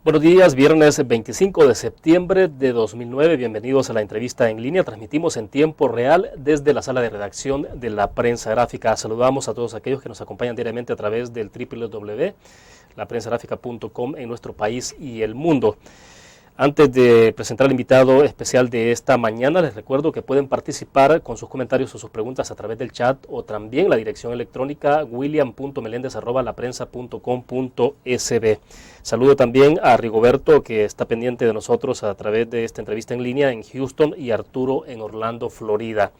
Buenos días, viernes 25 de septiembre de 2009. Bienvenidos a la entrevista en línea. Transmitimos en tiempo real desde la sala de redacción de la Prensa Gráfica. Saludamos a todos aquellos que nos acompañan diariamente a través del www.laprensagráfica.com en nuestro país y el mundo. Antes de presentar al invitado especial de esta mañana, les recuerdo que pueden participar con sus comentarios o sus preguntas a través del chat o también la dirección electrónica william.melendez@laprensa.com.sb. Saludo también a Rigoberto, que está pendiente de nosotros a través de esta entrevista en línea en Houston, y Arturo en Orlando, Florida.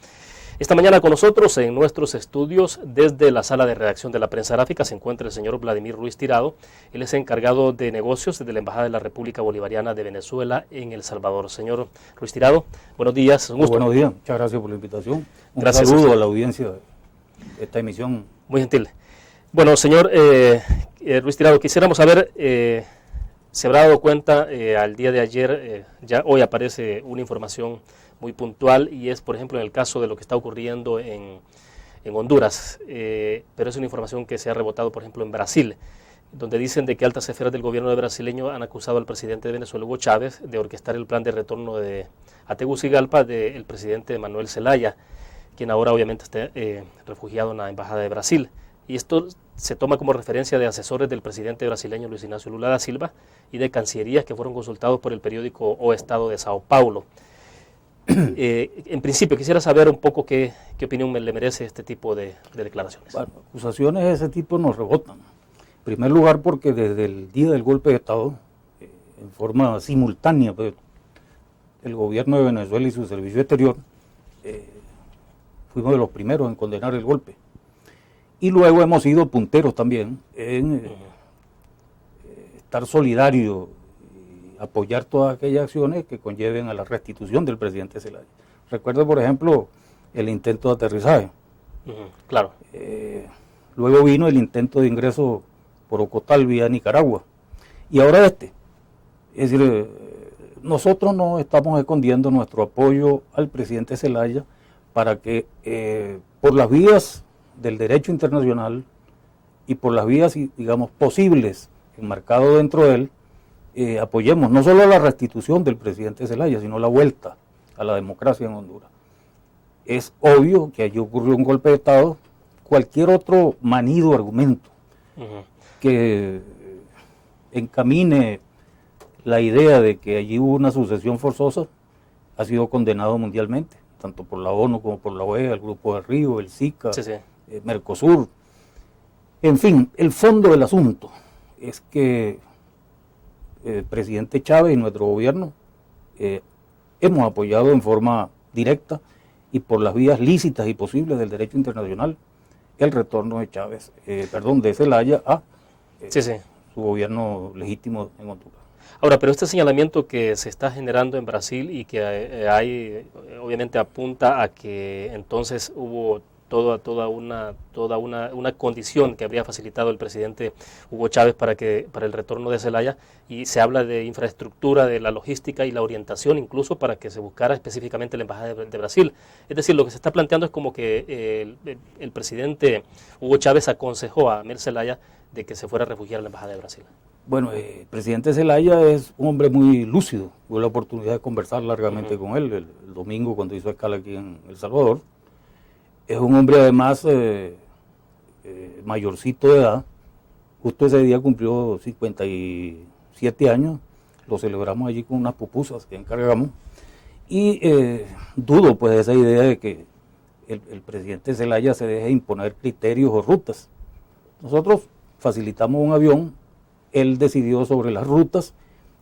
Esta mañana con nosotros en nuestros estudios desde la sala de redacción de la Prensa Gráfica se encuentra el señor Vladimir Ruiz Tirado. Él es encargado de negocios de la Embajada de la República Bolivariana de Venezuela en El Salvador. Señor Ruiz Tirado, buenos días. Un gusto. Buenos días, muchas gracias por la invitación. Gracias. Saludo a la audiencia de esta emisión. Muy gentil. Bueno, señor Ruiz Tirado, quisiéramos saber, se habrá dado cuenta al día de ayer, ya hoy aparece una información muy puntual, y es, por ejemplo, en el caso de lo que está ocurriendo en Honduras, pero es una información que se ha rebotado, por ejemplo, en Brasil, donde dicen de que altas esferas del gobierno brasileño han acusado al presidente de Venezuela, Hugo Chávez, de orquestar el plan de retorno a Tegucigalpa del presidente Manuel Zelaya, quien ahora obviamente está refugiado en la Embajada de Brasil. Y esto se toma como referencia de asesores del presidente brasileño Luis Ignacio Lula da Silva y de cancillerías que fueron consultados por el periódico O Estado de Sao Paulo. En principio, quisiera saber un poco qué opinión le merece este tipo de declaraciones. Bueno, acusaciones de ese tipo nos rebotan. En primer lugar, porque desde el día del golpe de Estado, en forma simultánea, pues, el gobierno de Venezuela y su servicio exterior, fuimos de los primeros en condenar el golpe. Y luego hemos sido punteros también en estar solidarios, apoyar todas aquellas acciones que conlleven a la restitución del presidente Zelaya. Recuerdo, por ejemplo, el intento de aterrizaje. Claro. Luego vino el intento de ingreso por Ocotal vía Nicaragua. Y ahora este. Es decir, nosotros no estamos escondiendo nuestro apoyo al presidente Zelaya para que por las vías del derecho internacional y por las vías, digamos, posibles enmarcado dentro de él, apoyemos no solo la restitución del presidente Zelaya, sino la vuelta a la democracia en Honduras. Es obvio que allí ocurrió un golpe de Estado. Cualquier otro manido argumento que encamine la idea de que allí hubo una sucesión forzosa ha sido condenado mundialmente, tanto por la ONU como por la OEA, el Grupo de Río, el SICA, sí. Mercosur. En fin, el fondo del asunto es que el presidente Chávez y nuestro gobierno hemos apoyado en forma directa y por las vías lícitas y posibles del derecho internacional el retorno de Chávez, de Zelaya a su gobierno legítimo en Honduras. Ahora, pero este señalamiento que se está generando en Brasil y que hay, obviamente apunta a que entonces hubo toda una condición que habría facilitado el presidente Hugo Chávez para el retorno de Zelaya, y se habla de infraestructura, de la logística y la orientación incluso para que se buscara específicamente la Embajada de Brasil. Es decir, lo que se está planteando es como que el presidente Hugo Chávez aconsejó a Manuel Zelaya de que se fuera a refugiar a la Embajada de Brasil. Bueno, el presidente Zelaya es un hombre muy lúcido. Tuve la oportunidad de conversar largamente con él el domingo cuando hizo escala aquí en El Salvador. Es un hombre además mayorcito de edad. Justo ese día cumplió 57 años. Lo celebramos allí con unas pupusas que encargamos. Y dudo pues de esa idea de que el presidente Zelaya se deje imponer criterios o rutas. Nosotros facilitamos un avión, él decidió sobre las rutas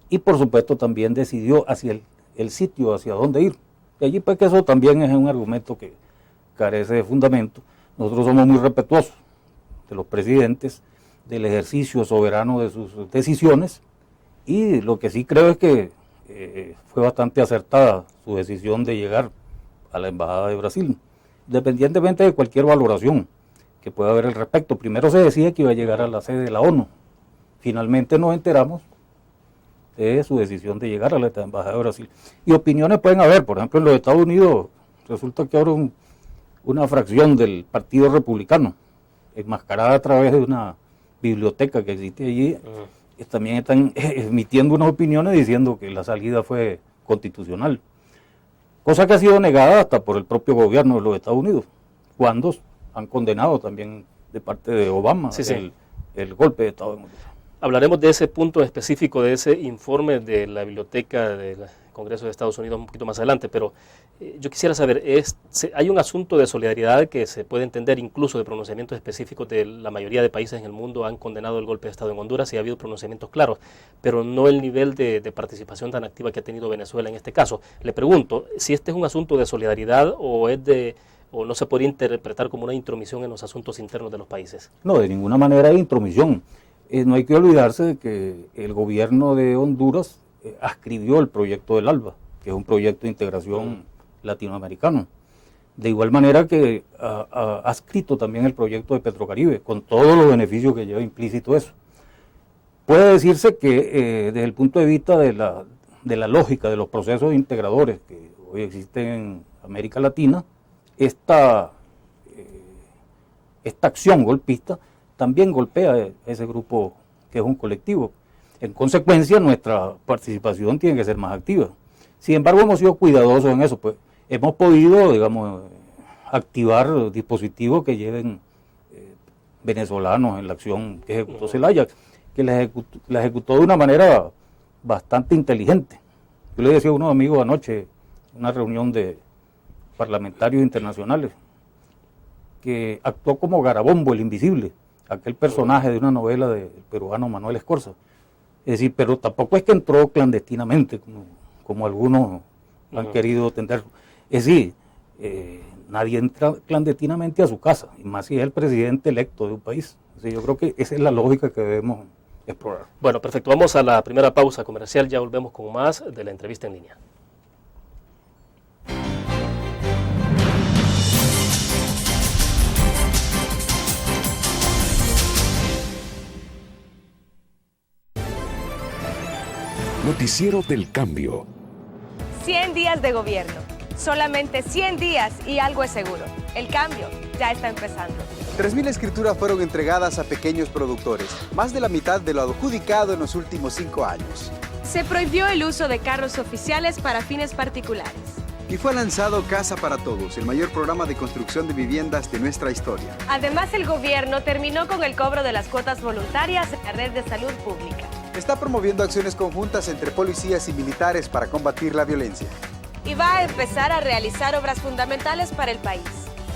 y por supuesto también decidió hacia el sitio, hacia dónde ir. Y allí pues que eso también es un argumento que carece de fundamento. Nosotros somos muy respetuosos de los presidentes, del ejercicio soberano de sus decisiones, y lo que sí creo es que fue bastante acertada su decisión de llegar a la Embajada de Brasil, independientemente de cualquier valoración que pueda haber al respecto. Primero se decía que iba a llegar a la sede de la ONU, finalmente nos enteramos de su decisión de llegar a la Embajada de Brasil. Y opiniones pueden haber, por ejemplo en los Estados Unidos resulta que ahora una fracción del Partido Republicano, enmascarada a través de una biblioteca que existe allí, también están emitiendo unas opiniones diciendo que la salida fue constitucional, cosa que ha sido negada hasta por el propio gobierno de los Estados Unidos, cuando han condenado también de parte de Obama el golpe de Estado en Honduras. Hablaremos de ese punto específico, de ese informe de la Biblioteca del Congreso de Estados Unidos un poquito más adelante, pero yo quisiera saber, ¿hay un asunto de solidaridad que se puede entender incluso de pronunciamientos específicos de la mayoría de países en el mundo han condenado el golpe de Estado en Honduras y ha habido pronunciamientos claros, pero no el nivel de participación tan activa que ha tenido Venezuela en este caso? Le pregunto, si este es un asunto de solidaridad o no se podría interpretar como una intromisión en los asuntos internos de los países. No, de ninguna manera hay intromisión. No hay que olvidarse de que el gobierno de Honduras adscribió el proyecto del ALBA, que es un proyecto de integración latinoamericano. De igual manera que ha adscrito también el proyecto de Petrocaribe, con todos los beneficios que lleva implícito eso. Puede decirse que desde el punto de vista de la lógica de los procesos integradores que hoy existen en América Latina, esta acción golpista también golpea a ese grupo que es un colectivo. En consecuencia, nuestra participación tiene que ser más activa. Sin embargo, hemos sido cuidadosos en eso, pues hemos podido, digamos, activar dispositivos que lleven venezolanos en la acción que ejecutó Zelaya, que la ejecutó de una manera bastante inteligente. Yo le decía a unos amigos anoche, en una reunión de parlamentarios internacionales, que actuó como Garabombo, el invisible, aquel personaje de una novela del peruano Manuel Escorza. Es decir, pero tampoco es que entró clandestinamente, como algunos han querido tender. Es decir, nadie entra clandestinamente a su casa, y más si es el presidente electo de un país. Es decir, yo creo que esa es la lógica que debemos explorar. Bueno, perfecto. Vamos a la primera pausa comercial, ya volvemos con más de la entrevista en línea. Noticiero del Cambio. 100 días de gobierno. Solamente 100 días y algo es seguro. El cambio ya está empezando. 3.000 escrituras fueron entregadas a pequeños productores, más de la mitad de lo adjudicado en los últimos 5 años. Se prohibió el uso de carros oficiales para fines particulares. Y fue lanzado Casa para Todos, el mayor programa de construcción de viviendas de nuestra historia. Además, el gobierno terminó con el cobro de las cuotas voluntarias en la red de salud pública. Está promoviendo acciones conjuntas entre policías y militares para combatir la violencia. Y va a empezar a realizar obras fundamentales para el país,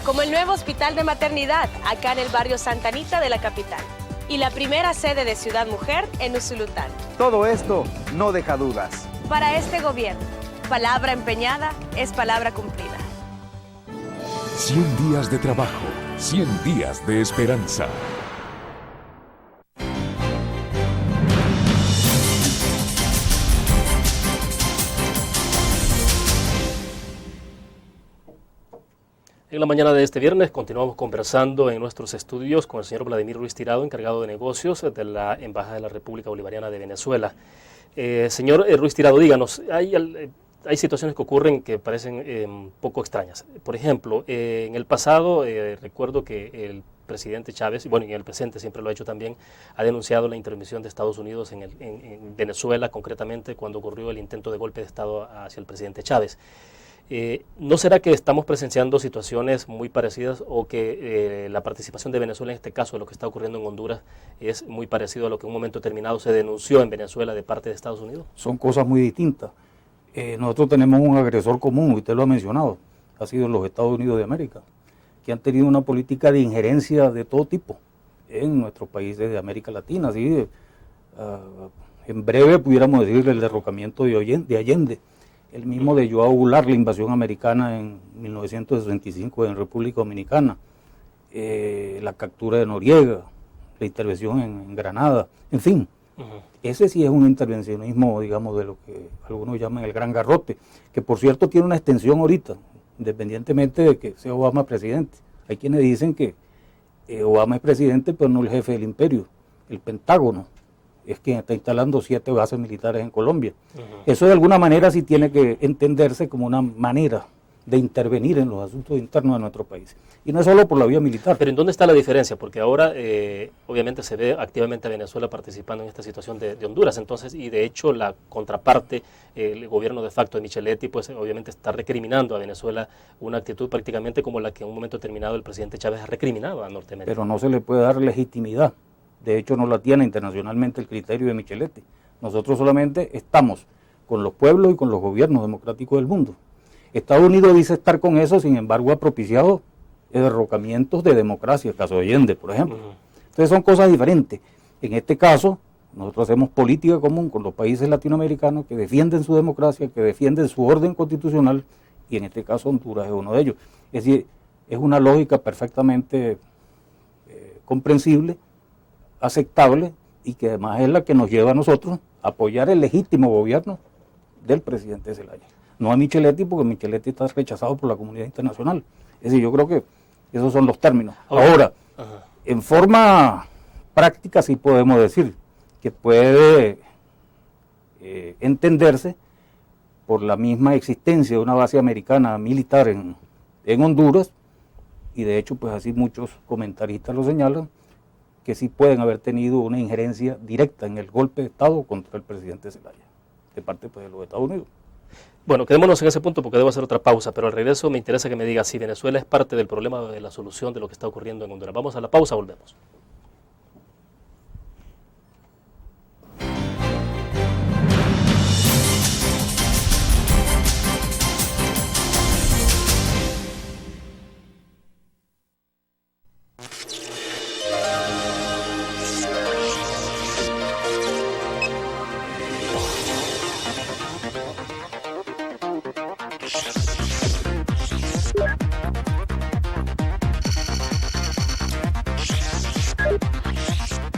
como el nuevo hospital de maternidad acá en el barrio Santa Anita de la capital y la primera sede de Ciudad Mujer en Usulután. Todo esto no deja dudas. Para este gobierno, palabra empeñada es palabra cumplida. 100 días de trabajo, 100 días de esperanza. En la mañana de este viernes continuamos conversando en nuestros estudios con el señor Vladimir Ruiz Tirado, encargado de negocios de la Embajada de la República Bolivariana de Venezuela. Señor Ruiz Tirado, díganos, hay situaciones que ocurren que parecen poco extrañas. Por ejemplo, en el pasado recuerdo que el presidente Chávez, bueno, y en el presente siempre lo ha hecho también, ha denunciado la intervención de Estados Unidos en Venezuela, concretamente cuando ocurrió el intento de golpe de Estado hacia el presidente Chávez. ¿No será que estamos presenciando situaciones muy parecidas o que la participación de Venezuela en este caso de lo que está ocurriendo en Honduras es muy parecido a lo que en un momento determinado se denunció en Venezuela de parte de Estados Unidos? Son cosas muy distintas. Nosotros tenemos un agresor común, usted lo ha mencionado, ha sido los Estados Unidos de América, que han tenido una política de injerencia de todo tipo en nuestros países de América Latina. Así, en breve pudiéramos decir el derrocamiento de Allende, el mismo de Joao Goulart, la invasión americana en 1965 en República Dominicana, la captura de Noriega, la intervención en Granada, en fin. Ese sí es un intervencionismo, digamos, de lo que algunos llaman el gran garrote, que por cierto tiene una extensión ahorita, independientemente de que sea Obama presidente. Hay quienes dicen que Obama es presidente, pero no el jefe del imperio, el Pentágono es quien está instalando 7 bases militares en Colombia. Eso de alguna manera sí tiene que entenderse como una manera de intervenir en los asuntos internos de nuestro país. Y no es solo por la vía militar. Pero ¿en dónde está la diferencia? Porque ahora obviamente se ve activamente a Venezuela participando en esta situación de Honduras, entonces, y de hecho la contraparte, el gobierno de facto de Micheletti, pues obviamente está recriminando a Venezuela una actitud prácticamente como la que en un momento determinado el presidente Chávez ha recriminado a Norteamérica. Pero no se le puede dar legitimidad. De hecho, no la tiene internacionalmente el criterio de Micheletti. Nosotros solamente estamos con los pueblos y con los gobiernos democráticos del mundo. Estados Unidos dice estar con eso, sin embargo ha propiciado derrocamientos de democracia, el caso de Allende, por ejemplo. Entonces son cosas diferentes. En este caso, nosotros hacemos política común con los países latinoamericanos que defienden su democracia, que defienden su orden constitucional, y en este caso Honduras es uno de ellos. Es decir, es una lógica perfectamente comprensible, aceptable, y que además es la que nos lleva a nosotros a apoyar el legítimo gobierno del presidente Zelaya. No a Micheletti, porque Micheletti está rechazado por la comunidad internacional. Es decir, yo creo que esos son los términos. Ahora, en forma práctica sí podemos decir que puede entenderse por la misma existencia de una base americana militar en Honduras, y de hecho pues así muchos comentaristas lo señalan, que sí pueden haber tenido una injerencia directa en el golpe de Estado contra el presidente Zelaya, de parte pues, de los Estados Unidos. Bueno, quedémonos en ese punto porque debo hacer otra pausa, pero al regreso me interesa que me diga si Venezuela es parte del problema o de la solución de lo que está ocurriendo en Honduras. Vamos a la pausa, volvemos.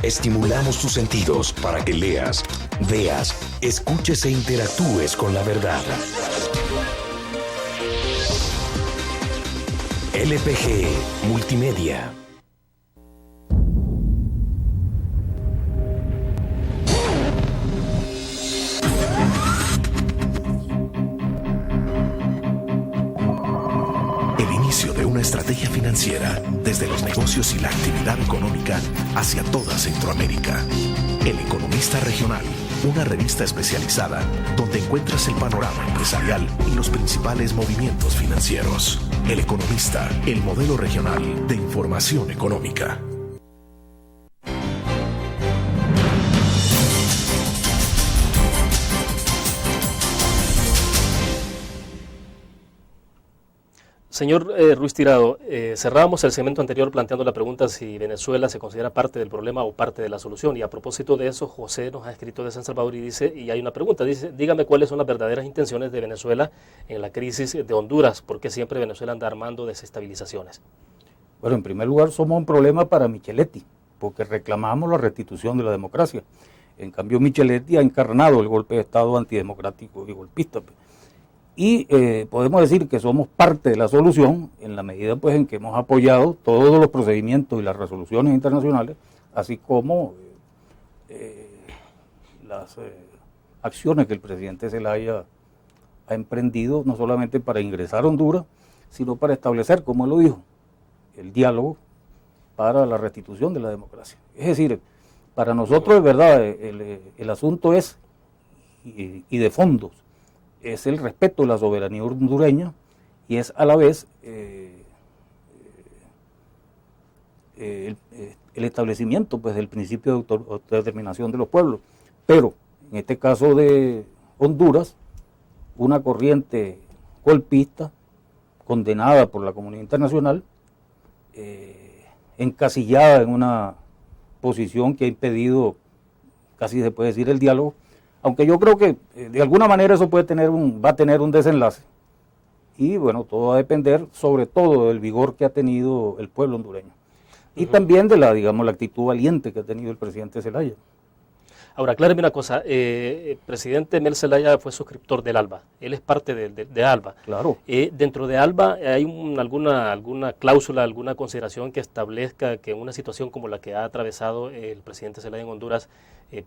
Estimulamos tus sentidos para que leas, veas, escuches e interactúes con la verdad. LPG Multimedia. El inicio de una estrategia financiera desde los negocios y la actividad económica hacia toda Centroamérica. El Economista Regional, una revista especializada donde encuentras el panorama empresarial y los principales movimientos financieros. El Economista, el modelo regional de información económica. Señor Ruiz Tirado, cerrábamos el segmento anterior planteando la pregunta si Venezuela se considera parte del problema o parte de la solución. Y a propósito de eso, José nos ha escrito de San Salvador y dice, y hay una pregunta, dice, dígame cuáles son las verdaderas intenciones de Venezuela en la crisis de Honduras, ¿por qué siempre Venezuela anda armando desestabilizaciones? Bueno, en primer lugar somos un problema para Micheletti, porque reclamamos la restitución de la democracia. En cambio, Micheletti ha encarnado el golpe de Estado antidemocrático y golpista. Y podemos decir que somos parte de la solución en la medida pues en que hemos apoyado todos los procedimientos y las resoluciones internacionales, así como las acciones que el presidente Zelaya ha emprendido, no solamente para ingresar a Honduras, sino para establecer, como él lo dijo, el diálogo para la restitución de la democracia. Es decir, para nosotros, de verdad, el asunto es, y de fondos, es el respeto de la soberanía hondureña y es a la vez el establecimiento pues, del principio de autodeterminación de los pueblos. Pero en este caso de Honduras, una corriente golpista condenada por la comunidad internacional, encasillada en una posición que ha impedido, casi se puede decir, el diálogo, aunque yo creo que de alguna manera eso va a tener un desenlace. Y bueno, todo va a depender sobre todo del vigor que ha tenido el pueblo hondureño. Y también de la actitud valiente que ha tenido el presidente Zelaya. Ahora, acláreme una cosa, el presidente Mel Zelaya fue suscriptor del ALBA, él es parte de ALBA. Claro. Dentro de ALBA hay alguna cláusula, alguna consideración que establezca que en una situación como la que ha atravesado el presidente Zelaya en Honduras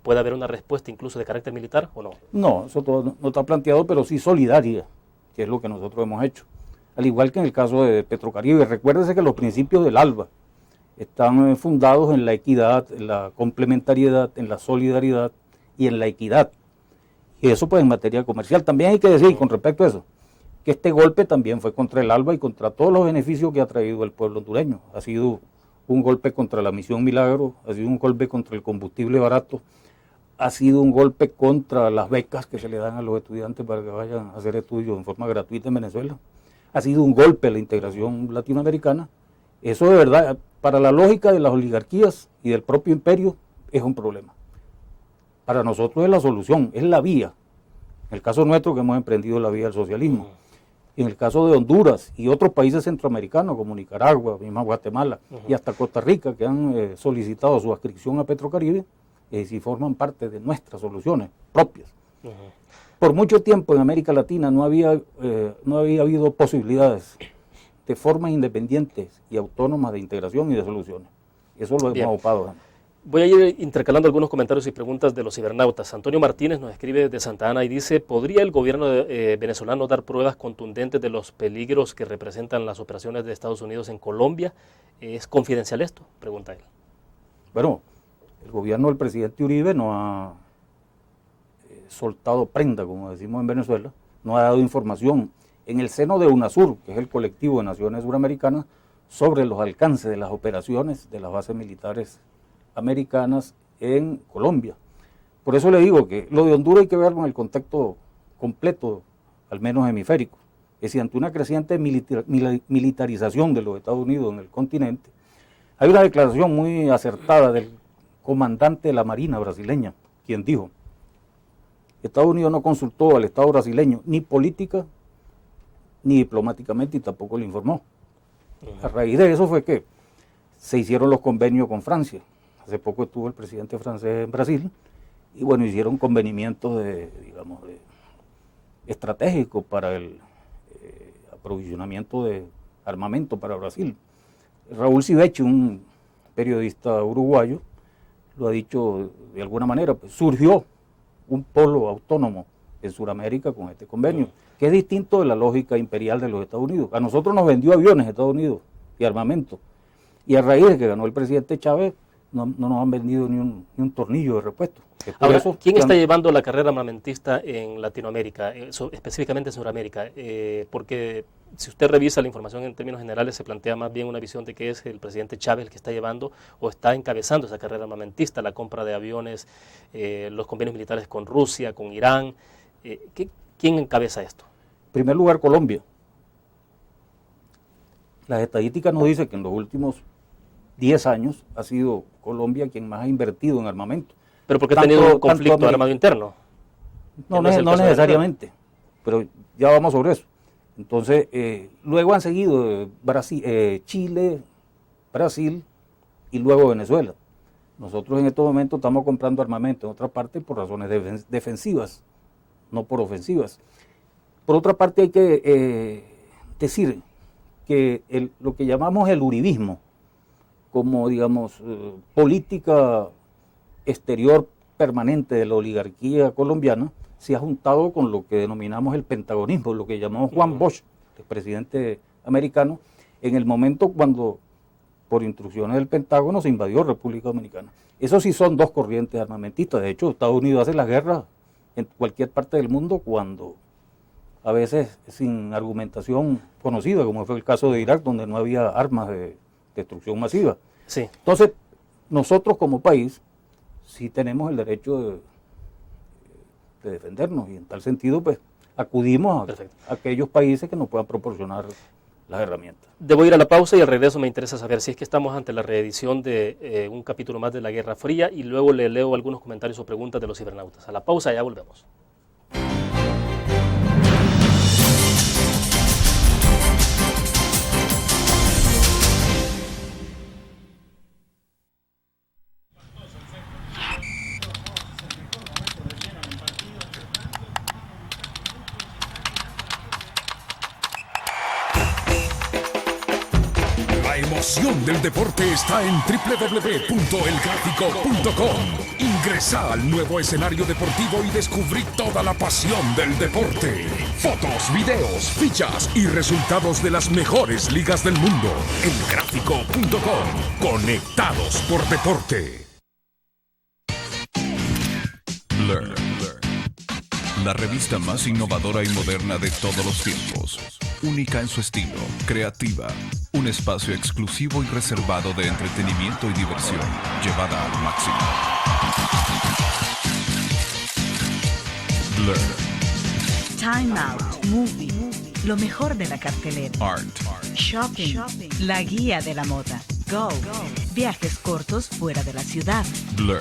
puede haber una respuesta incluso de carácter militar o no? No, eso todo no está planteado, pero sí solidaria, que es lo que nosotros hemos hecho. al igual que en el caso de Petrocaribe. Recuérdese que los principios del ALBA están fundados en la equidad, en la complementariedad, en la solidaridad y en la equidad. Y eso pues en materia comercial. También hay que decir con respecto a eso, que este golpe también fue contra el ALBA y contra todos los beneficios que ha traído el pueblo hondureño. Ha sido un golpe contra la Misión Milagro, ha sido un golpe contra el combustible barato, ha sido un golpe contra las becas que se le dan a los estudiantes para que vayan a hacer estudios en forma gratuita en Venezuela. Ha sido un golpe a la integración latinoamericana. Eso de verdad, para la lógica de las oligarquías y del propio imperio, es un problema. Para nosotros es la solución, es la vía. En el caso nuestro que hemos emprendido la vía del socialismo. En el caso de Honduras y otros países centroamericanos como Nicaragua, misma Guatemala y hasta Costa Rica que han solicitado su adscripción a Petrocaribe, si forman parte de nuestras soluciones propias. Por mucho tiempo en América Latina no había habido posibilidades de formas independientes y autónomas de integración y de soluciones. Eso lo hemos ocupado. Voy a ir intercalando algunos comentarios y preguntas de los cibernautas. Antonio Martínez nos escribe desde Santa Ana y dice, ¿podría el gobierno venezolano dar pruebas contundentes de los peligros que representan las operaciones de Estados Unidos en Colombia? ¿Es confidencial esto?, pregunta él. Bueno, el gobierno del presidente Uribe no ha soltado prenda, como decimos en Venezuela, no ha dado información en el seno de UNASUR, que es el colectivo de naciones suramericanas, sobre los alcances de las operaciones de las bases militares americanas en Colombia. Por eso le digo que lo de Honduras hay que verlo en el contexto completo, al menos hemisférico. Es decir, ante una creciente militarización de los Estados Unidos en el continente, hay una declaración muy acertada del comandante de la Marina brasileña, quien dijo, Estados Unidos no consultó al Estado brasileño ni política ni diplomáticamente y tampoco le informó. A raíz de eso fue que se hicieron los convenios con Francia. Hace poco estuvo el presidente francés en Brasil y bueno, hicieron convenimientos estratégicos para el aprovisionamiento de armamento para Brasil. Raúl Civechi, un periodista uruguayo, lo ha dicho de alguna manera, pues, surgió un polo autónomo en Sudamérica con este convenio, que es distinto de la lógica imperial de los Estados Unidos. A nosotros nos vendió aviones Estados Unidos y armamento, y a raíz de que ganó el presidente Chávez, no nos han vendido ni un tornillo de repuesto. Ahora, ¿quién está llevando la carrera armamentista en Latinoamérica, específicamente en Sudamérica? Porque si usted revisa la información en términos generales, se plantea más bien una visión de que es el presidente Chávez el que está llevando o está encabezando esa carrera armamentista, la compra de aviones, los convenios militares con Rusia, con Irán. ¿Quién encabeza esto? En primer lugar, Colombia. Las estadísticas nos dicen que en los últimos 10 años ha sido Colombia quien más ha invertido en armamento. ¿Pero porque ha tenido un conflicto armado interno? No necesariamente, pero ya vamos sobre eso. Entonces, luego han seguido Chile, Brasil y luego Venezuela. Nosotros en estos momentos estamos comprando armamento en otra parte por razones defensivas, no por ofensivas. Por otra parte hay que decir que lo que llamamos el uribismo, como digamos política exterior permanente de la oligarquía colombiana, se ha juntado con lo que denominamos el pentagonismo, lo que llamamos Juan Bosch, el presidente americano, en el momento cuando, por instrucciones del Pentágono, se invadió República Dominicana. Eso sí son dos corrientes armamentistas. De hecho, Estados Unidos hace la guerra en cualquier parte del mundo cuando, a veces sin argumentación conocida, como fue el caso de Irak, donde no había armas de destrucción masiva. Sí. Entonces, nosotros como país sí tenemos el derecho de defendernos y en tal sentido pues acudimos a aquellos países que nos puedan proporcionar las herramientas. Debo ir a la pausa y al regreso me interesa saber si es que estamos ante la reedición de un capítulo más de la Guerra Fría y luego le leo algunos comentarios o preguntas de los cibernautas. A la pausa, ya volvemos. La emoción del deporte está en www.elgráfico.com. Ingresa al nuevo escenario deportivo y descubrí toda la pasión del deporte. Fotos, videos, fichas y resultados de las mejores ligas del mundo. Elgráfico.com. Conectados por deporte. Blur. La revista más innovadora y moderna de todos los tiempos. Única en su estilo, creativa. Un espacio exclusivo y reservado de entretenimiento y diversión, llevada al máximo. Blur. Time Out, Movie, lo mejor de la cartelera. Art. Shopping, la guía de la moda. Go, viajes cortos fuera de la ciudad. Blur.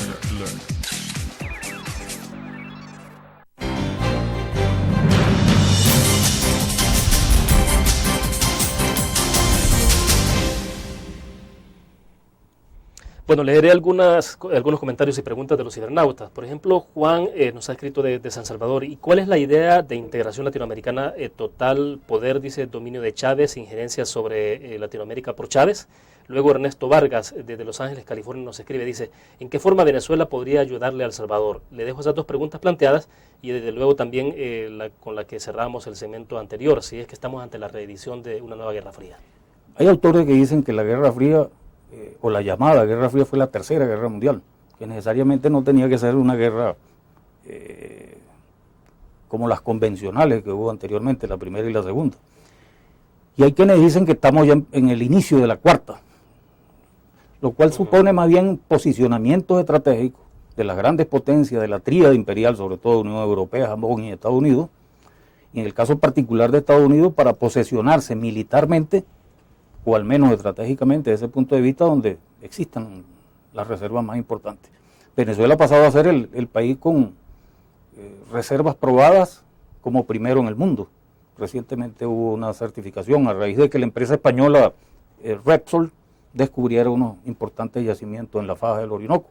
Bueno, leeré algunos comentarios y preguntas de los cibernautas. Por ejemplo, Juan nos ha escrito de San Salvador. ¿Y cuál es la idea de integración latinoamericana total? Poder, dice, dominio de Chávez, injerencia sobre Latinoamérica por Chávez. Luego Ernesto Vargas, desde Los Ángeles, California, nos escribe, dice, ¿en qué forma Venezuela podría ayudarle a El Salvador? Le dejo esas dos preguntas planteadas y desde luego también con la que cerramos el segmento anterior, si es que estamos ante la reedición de una nueva Guerra Fría. Hay autores que dicen que la Guerra Fría, o la llamada Guerra Fría, fue la tercera guerra mundial, que necesariamente no tenía que ser una guerra como las convencionales que hubo anteriormente, la primera y la segunda. Y hay quienes dicen que estamos ya en el inicio de la cuarta, lo cual supone más bien posicionamientos estratégicos de las grandes potencias, de la tríada imperial, sobre todo Unión Europea, Japón y Estados Unidos, y en el caso particular de Estados Unidos, para posesionarse militarmente, o al menos estratégicamente, desde ese punto de vista donde existan las reservas más importantes. Venezuela ha pasado a ser el país con reservas probadas como primero en el mundo. Recientemente hubo una certificación a raíz de que la empresa española Repsol descubriera unos importantes yacimientos en la faja del Orinoco.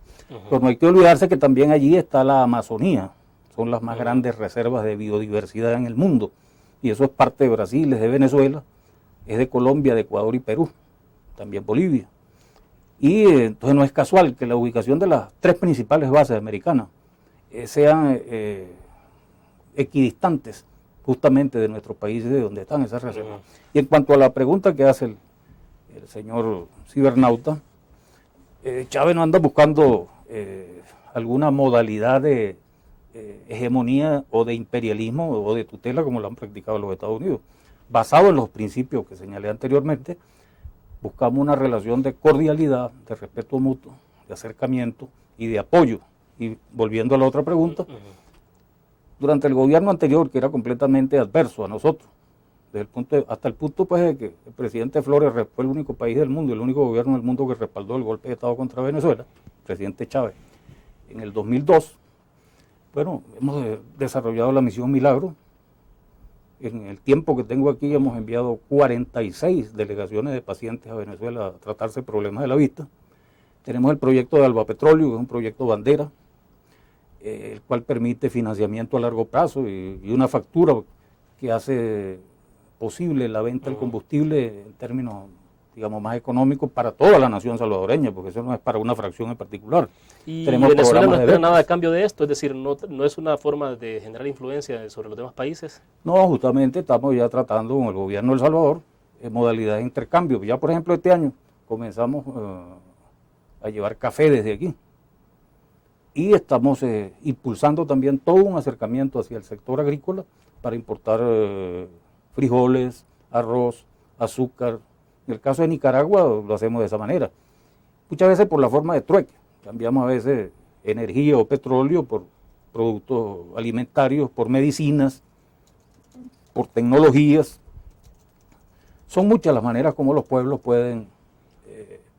Pero no hay que olvidarse que también allí está la Amazonía, son las más grandes reservas de biodiversidad en el mundo, y eso es parte de Brasil, es de Venezuela, es de Colombia, de Ecuador y Perú, también Bolivia. Y entonces no es casual que la ubicación de las tres principales bases americanas sean equidistantes justamente de nuestros países de donde están esas reservas. Y en cuanto a la pregunta que hace el señor cibernauta, Chávez no anda buscando alguna modalidad de hegemonía o de imperialismo o de tutela como lo han practicado los Estados Unidos. Basado en los principios que señalé anteriormente, buscamos una relación de cordialidad, de respeto mutuo, de acercamiento y de apoyo. Y volviendo a la otra pregunta, durante el gobierno anterior, que era completamente adverso a nosotros, hasta el punto pues, de que el presidente Flores fue el único país del mundo, el único gobierno del mundo que respaldó el golpe de Estado contra Venezuela, el presidente Chávez, en el 2002, bueno, hemos desarrollado la misión Milagro. En el tiempo que tengo aquí hemos enviado 46 delegaciones de pacientes a Venezuela a tratarse problemas de la vista. Tenemos el proyecto de Alba Petróleo, que es un proyecto bandera, el cual permite financiamiento a largo plazo y una factura que hace posible la venta del combustible en términos, digamos, más económicos para toda la nación salvadoreña, porque eso no es para una fracción en particular. Y tenemos Venezuela no espera nada a cambio de esto, es decir, no es una forma de generar influencia sobre los demás países. No, justamente estamos ya tratando con el gobierno de El Salvador en modalidad de intercambio. Ya, por ejemplo, este año comenzamos a llevar café desde aquí. Y estamos impulsando también todo un acercamiento hacia el sector agrícola para importar frijoles, arroz, azúcar. En el caso de Nicaragua lo hacemos de esa manera. Muchas veces por la forma de trueque. Cambiamos a veces energía o petróleo por productos alimentarios, por medicinas, por tecnologías. Son muchas las maneras como los pueblos pueden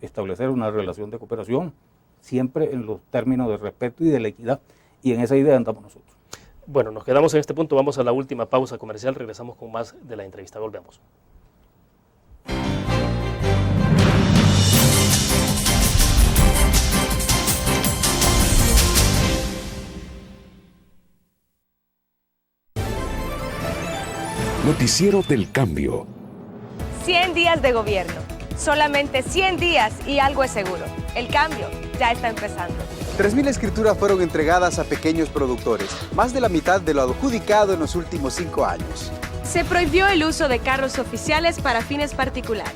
establecer una relación de cooperación, siempre en los términos de respeto y de la equidad, y en esa idea andamos nosotros. Bueno, nos quedamos en este punto, vamos a la última pausa comercial, regresamos con más de la entrevista, volvemos. Noticiero del Cambio. 100 días de gobierno. Solamente 100 días y algo es seguro. El cambio. ya está empezando. 3.000 escrituras fueron entregadas a pequeños productores, más de la mitad de lo adjudicado en los últimos 5 años. Se prohibió el uso de carros oficiales para fines particulares.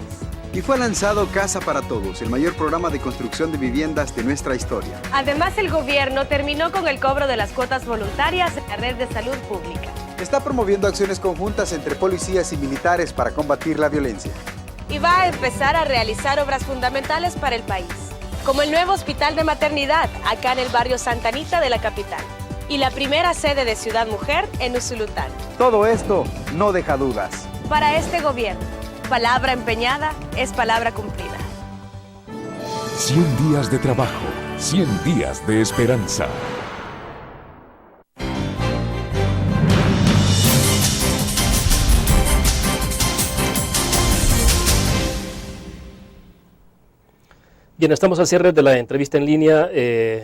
Y fue lanzado Casa para Todos, el mayor programa de construcción de viviendas de nuestra historia. Además, el gobierno terminó con el cobro de las cuotas voluntarias en la red de salud pública. Está promoviendo acciones conjuntas entre policías y militares para combatir la violencia. Y va a empezar a realizar obras fundamentales para el país, como el nuevo hospital de maternidad acá en el barrio Santa Anita de la capital y la primera sede de Ciudad Mujer en Usulután. Todo esto no deja dudas. Para este gobierno, palabra empeñada es palabra cumplida. 100 días de trabajo, 100 días de esperanza. Bien, estamos al cierre de la entrevista en línea.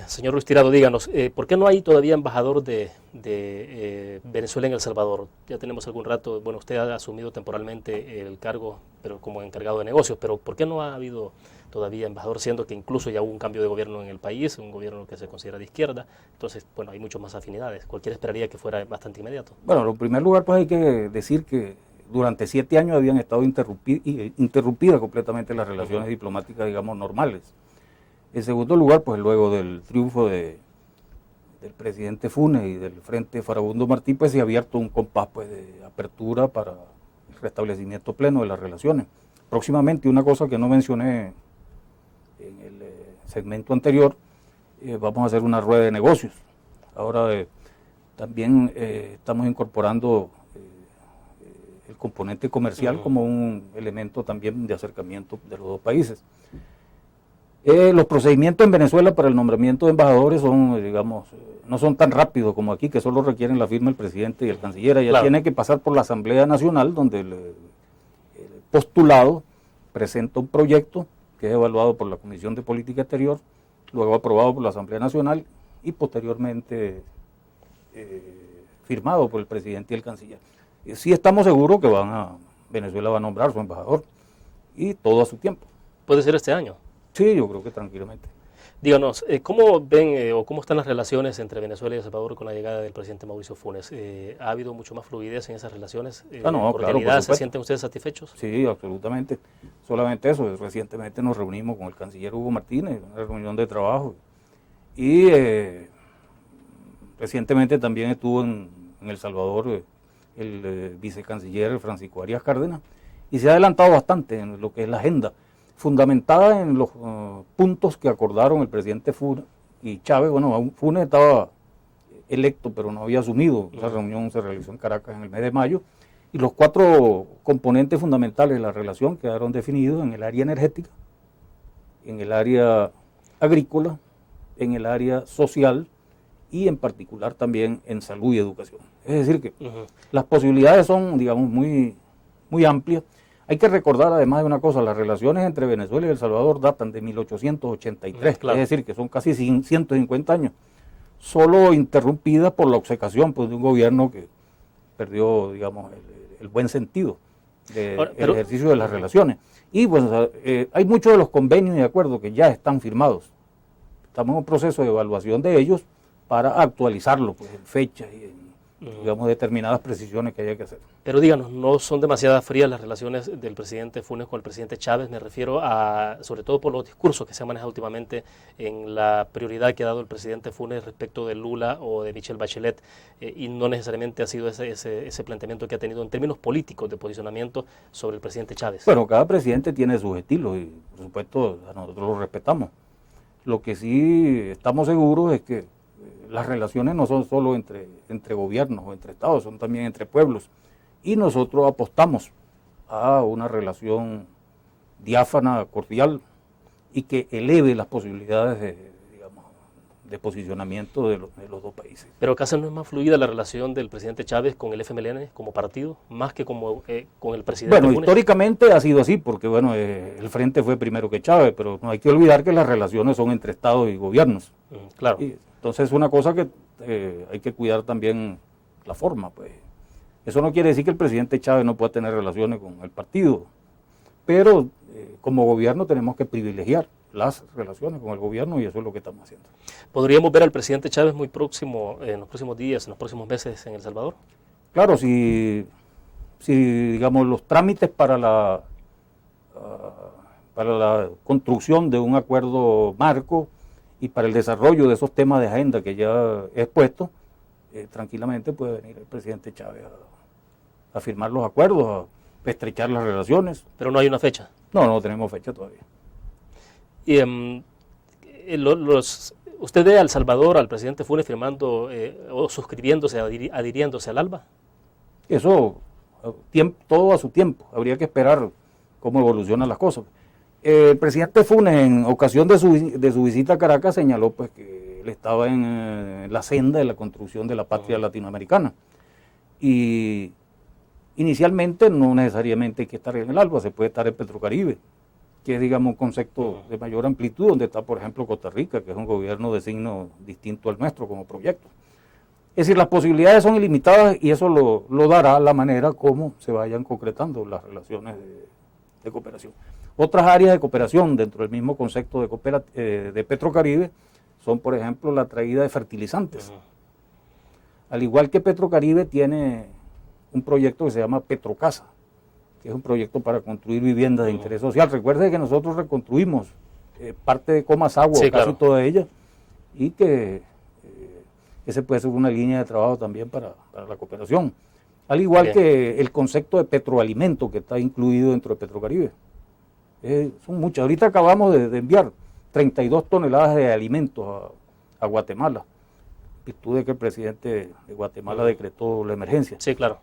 Señor Ruiz Tirado, díganos, ¿por qué no hay todavía embajador de Venezuela en El Salvador? Ya tenemos algún rato, bueno, usted ha asumido temporalmente el cargo, pero como encargado de negocios, pero ¿por qué no ha habido todavía embajador, siendo que incluso ya hubo un cambio de gobierno en el país, un gobierno que se considera de izquierda? Entonces, bueno, hay muchas más afinidades. Cualquiera esperaría que fuera bastante inmediato. Bueno, en primer lugar, pues hay que decir que durante 7 años habían estado interrumpidas completamente las relaciones diplomáticas, digamos, normales. En segundo lugar, pues luego del triunfo del presidente Funes y del Frente Farabundo Martí, pues se ha abierto un compás pues, de apertura para el restablecimiento pleno de las relaciones. Próximamente, una cosa que no mencioné en el segmento anterior, vamos a hacer una rueda de negocios. Ahora también estamos incorporando el componente comercial como un elemento también de acercamiento de los dos países. Los procedimientos en Venezuela para el nombramiento de embajadores son, digamos, no son tan rápidos como aquí, que solo requieren la firma del presidente y el canciller. Ya tiene que pasar por la Asamblea Nacional, donde el postulado presenta un proyecto que es evaluado por la Comisión de Política Exterior, luego aprobado por la Asamblea Nacional y posteriormente firmado por el presidente y el canciller. Sí estamos seguros que Venezuela va a nombrar su embajador y todo a su tiempo. ¿Puede ser este año? Sí, yo creo que tranquilamente. Díganos, ¿cómo ven o cómo están las relaciones entre Venezuela y El Salvador con la llegada del presidente Mauricio Funes? ¿Ha habido mucho más fluidez en esas relaciones? No, claro, por ¿Se sienten ustedes satisfechos? Sí, absolutamente. Solamente eso. Recientemente nos reunimos con el canciller Hugo Martínez, una reunión de trabajo. Y recientemente también estuvo en El Salvador el vicecanciller Francisco Arias Cárdenas, y se ha adelantado bastante en lo que es la agenda, fundamentada en los puntos que acordaron el presidente Funes y Chávez. Bueno, Funes estaba electo, pero no había asumido. Esa reunión se realizó en Caracas en el mes de mayo, y los 4 componentes fundamentales de la relación quedaron definidos en el área energética, en el área agrícola, en el área social y en particular también en salud y educación. Es decir que las posibilidades son, digamos, muy, muy amplias. Hay que recordar además de una cosa: las relaciones entre Venezuela y El Salvador datan de 1883, claro. Es decir que son casi 150 años, solo interrumpidas por la obcecación pues, de un gobierno que perdió, digamos, el buen sentido del ejercicio de las relaciones. Y pues hay muchos de los convenios y acuerdos que ya están firmados. Estamos en un proceso de evaluación de ellos para actualizarlo pues, en fechas y en, digamos, determinadas precisiones que haya que hacer. Pero díganos, ¿no son demasiadas frías las relaciones del presidente Funes con el presidente Chávez? Me refiero a, sobre todo por los discursos que se han manejado últimamente en la prioridad que ha dado el presidente Funes respecto de Lula o de Michelle Bachelet, y no necesariamente ha sido ese planteamiento que ha tenido en términos políticos de posicionamiento sobre el presidente Chávez. Bueno, cada presidente tiene sus estilos y por supuesto nosotros los respetamos. Lo que sí estamos seguros es que las relaciones no son solo entre gobiernos o entre estados, son también entre pueblos. Y nosotros apostamos a una relación diáfana, cordial, y que eleve las posibilidades de posicionamiento de los dos países. Pero ¿acaso no es más fluida la relación del presidente Chávez con el FMLN como partido, más que como con el presidente Funes? Funes? Históricamente ha sido así, porque bueno, el Frente fue primero que Chávez, pero no hay que olvidar que las relaciones son entre estados y gobiernos. Claro. Y entonces es una cosa que hay que cuidar también la forma, pues. Eso no quiere decir que el presidente Chávez no pueda tener relaciones con el partido, pero como gobierno tenemos que privilegiar las relaciones con el gobierno, y eso es lo que estamos haciendo. ¿Podríamos ver al presidente Chávez muy próximo, en los próximos días, en los próximos meses en El Salvador? Claro, si digamos los trámites para la construcción de un acuerdo marco y para el desarrollo de esos temas de agenda que ya he expuesto, tranquilamente puede venir el presidente Chávez a firmar los acuerdos, a estrechar las relaciones. Pero no hay una fecha. No tenemos fecha todavía. Y ¿usted ve a El Salvador, al presidente Funes, firmando o suscribiéndose, adhiriéndose al ALBA? Eso, todo a su tiempo. Habría que esperar cómo evolucionan las cosas. El presidente Funes, en ocasión de su visita a Caracas, señaló pues que él estaba en la senda de la construcción de la patria latinoamericana. Y inicialmente no necesariamente hay que estar en el ALBA, se puede estar en Petrocaribe, que es, digamos, un concepto de mayor amplitud, donde está, por ejemplo, Costa Rica, que es un gobierno de signo distinto al nuestro como proyecto. Es decir, las posibilidades son ilimitadas y eso lo dará la manera como se vayan concretando las relaciones de cooperación. Otras áreas de cooperación dentro del mismo concepto de Petrocaribe son, por ejemplo, la traída de fertilizantes. Al igual que Petrocaribe tiene un proyecto que se llama Petrocasa, que es un proyecto para construir viviendas de interés social. Recuerde que nosotros reconstruimos parte de Comasagua, sí, casi toda ella, y que ese puede ser una línea de trabajo también para la cooperación. Al igual que el concepto de petroalimento que está incluido dentro de Petrocaribe. Son muchas. Ahorita acabamos de enviar 32 toneladas de alimentos a Guatemala, en virtud de que el presidente de Guatemala decretó la emergencia. Sí, claro.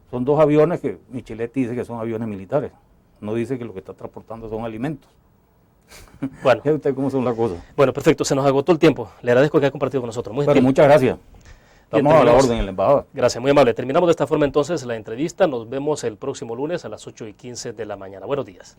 Son 2 aviones que Micheletti dice que son aviones militares. No dice que lo que está transportando son alimentos. Bueno. ¿Ve usted cómo son las cosas? Bueno, perfecto. Se nos agotó el tiempo. Le agradezco que haya compartido con nosotros. Muy bien. Muchas gracias. Estamos a la orden en la embajada. Gracias, muy amable. Terminamos de esta forma entonces la entrevista. Nos vemos el próximo lunes a las 8:15 de la mañana. Buenos días.